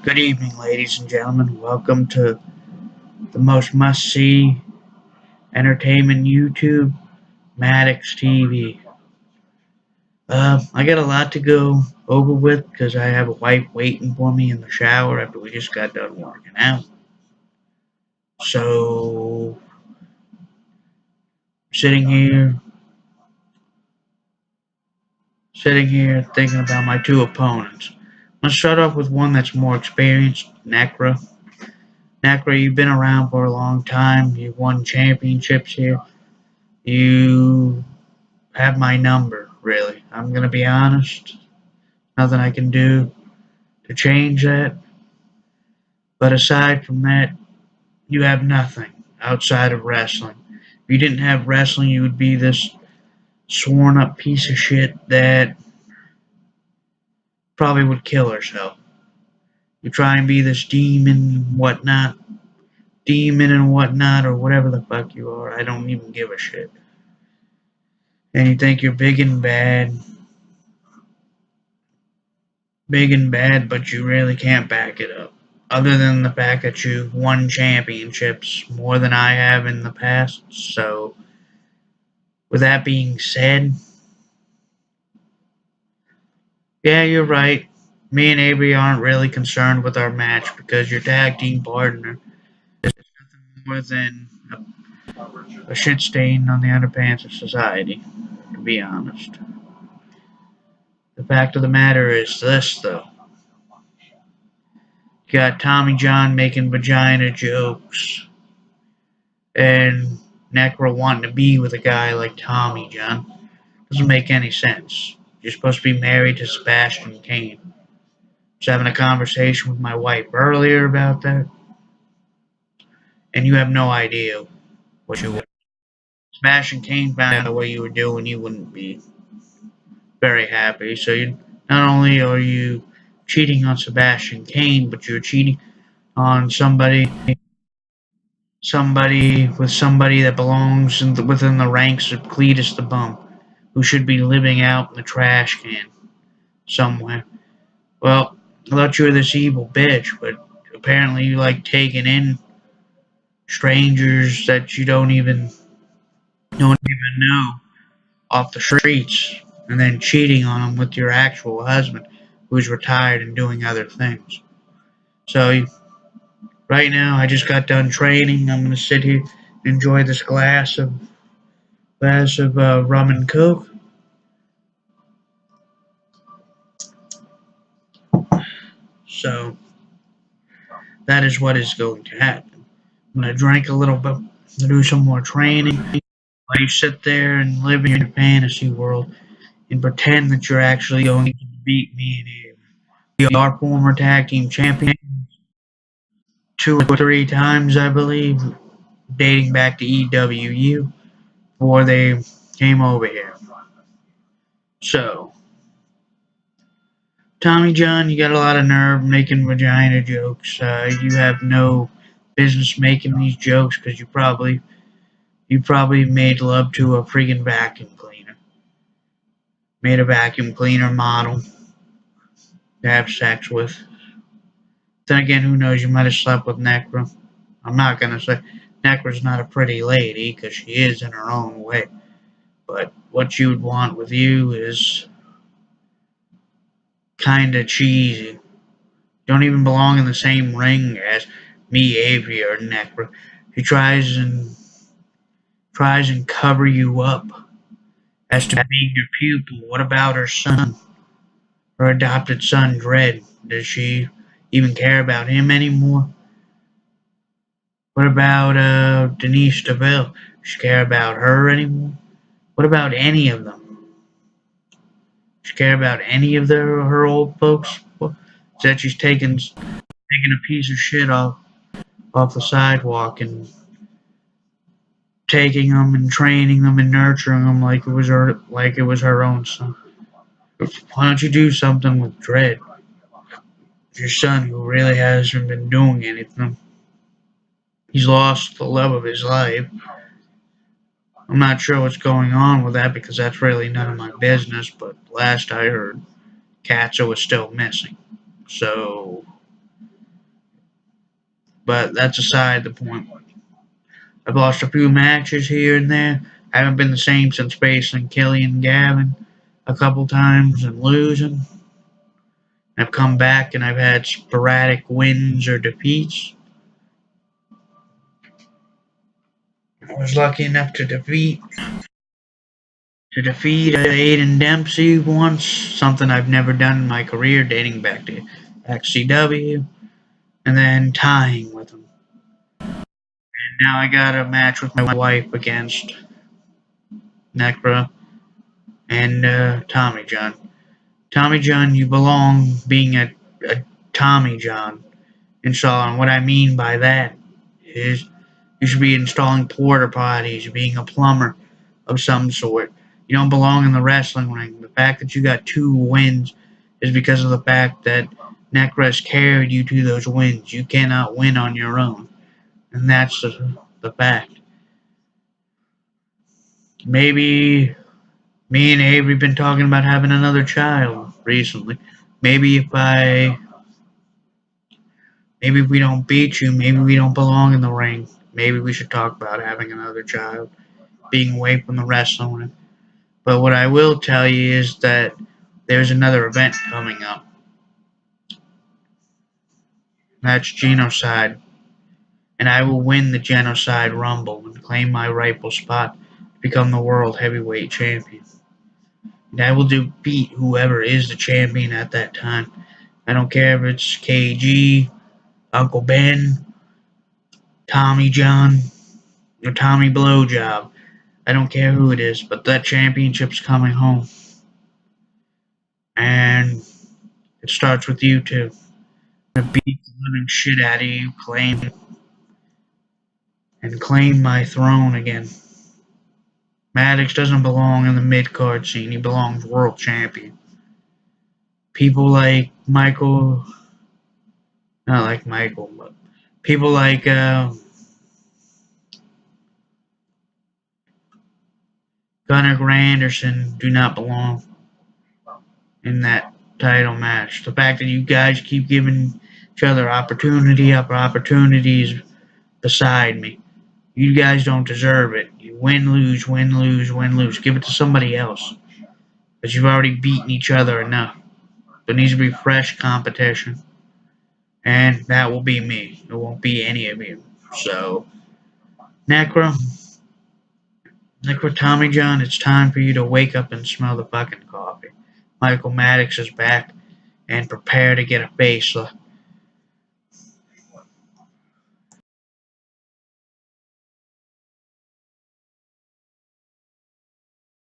Good evening, ladies and gentlemen. Welcome to the most must-see entertainment YouTube, Maddox TV. I got a lot to go over with because I have a wife waiting for me in the shower after we just got done working out. So, sitting here, thinking about my two opponents. I'm gonna start off with one that's more experienced, Necra. Necra, you've been around for a long time. You've won championships here. You have my number, really. I'm gonna be honest. Nothing I can do to change that. But aside from that, you have nothing outside of wrestling. If you didn't have wrestling, you would be this sworn up piece of shit that probably would kill herself. You try and be this demon and whatnot, or whatever the fuck you are. I don't even give a shit. And you think you're big and bad, but you really can't back it up. Other than the fact that you've won championships more than I have in the past. So, with that being said, yeah, you're right. Me and Avery aren't really concerned with our match because your tag team partner is nothing more than a shit stain on the underpants of society, to be honest. The fact of the matter is this, though. You got Tommy John making vagina jokes and Necra wanting to be with a guy like Tommy John. Doesn't make any sense. You're supposed to be married to Sebastian Kane. I was having a conversation with my wife earlier about that, and you have no idea what you would. Sebastian Kane found out what you were doing, you wouldn't be very happy. So you not only are you cheating on Sebastian Kane, but you're cheating on somebody that belongs within the ranks of Cletus the Bump, who should be living out in the trash can somewhere. Well, I thought you were this evil bitch, but apparently you like taking in strangers that you don't even know off the streets and then cheating on them with your actual husband who's retired and doing other things. So right now I just got done training. I'm gonna sit here and enjoy this glass of rum and coke. So that is what is going to happen. I'm gonna drink a little bit, do some more training, while you sit there and live in your fantasy world and pretend that you're actually going to beat me and Abe. We are former tag team champions 2 or 3 times, I believe, dating back to EWU before they came over here. So, Tommy John, you got a lot of nerve making vagina jokes. You have no business making these jokes because you probably made love to a freaking vacuum cleaner. Made a vacuum cleaner model to have sex with. Then again, who knows? You might have slept with Necra. I'm not gonna say Necra's not a pretty lady because she is in her own way. But what you would want with you is kind of cheesy. Don't even belong in the same ring as me, Avery, or Necra. She tries and cover you up as to being your pupil. What about her son? Her adopted son, Dredd. Does she even care about him anymore? What about Denise DeVille? Does she care about her anymore? What about any of them? Does she care about any of her old folks? Well, is that she's taking a piece of shit off the sidewalk and taking them and training them and nurturing them like it was her own son. Why don't you do something with Dredd? Your son who really hasn't been doing anything. He's lost the love of his life. I'm not sure what's going on with that because that's really none of my business, but last I heard, Katza was still missing. So, but that's aside the point. I've lost a few matches here and there. I haven't been the same since facing Killian Gavin a couple times and losing. I've come back and I've had sporadic wins or defeats. I was lucky enough to defeat Aiden Dempsey once, something I've never done in my career, dating back to XCW, and then tying with him. And now I got a match with my wife against Necra and Tommy John. Tommy John, you belong being a Tommy John installer. And what I mean by that is you should be installing porta potties, being a plumber of some sort. You don't belong in the wrestling ring. The fact that you got 2 wins is because of the fact that Necra's carried you to those wins. You cannot win on your own. And that's the fact. Maybe me and Avery been talking about having another child recently. Maybe if we don't beat you, maybe we don't belong in the ring. Maybe we should talk about having another child, being away from the wrestling ring. But what I will tell you is that there's another event coming up. That's Genocide. And I will win the Genocide Rumble and claim my rightful spot to become the World Heavyweight Champion. And I will beat whoever is the champion at that time. I don't care if it's KG, Uncle Ben, Tommy John, or Tommy Blowjob. I don't care who it is, but that championship's coming home. And it starts with you two. I'm gonna beat the living shit out of you, claim my throne again. Maddox doesn't belong in the mid-card scene. He belongs world champion. People like Michael, not like Michael, but people like Gunnar Granderson do not belong in that title match. The fact that you guys keep giving each other opportunity after opportunities beside me. You guys don't deserve it. You win, lose, win, lose, win, lose. Give it to somebody else. Because you've already beaten each other enough. There needs to be fresh competition. And that will be me. It won't be any of you. So, Necra, Tommy John, it's time for you to wake up and smell the fucking coffee. Michael Maddox is back and prepare to get a facelift.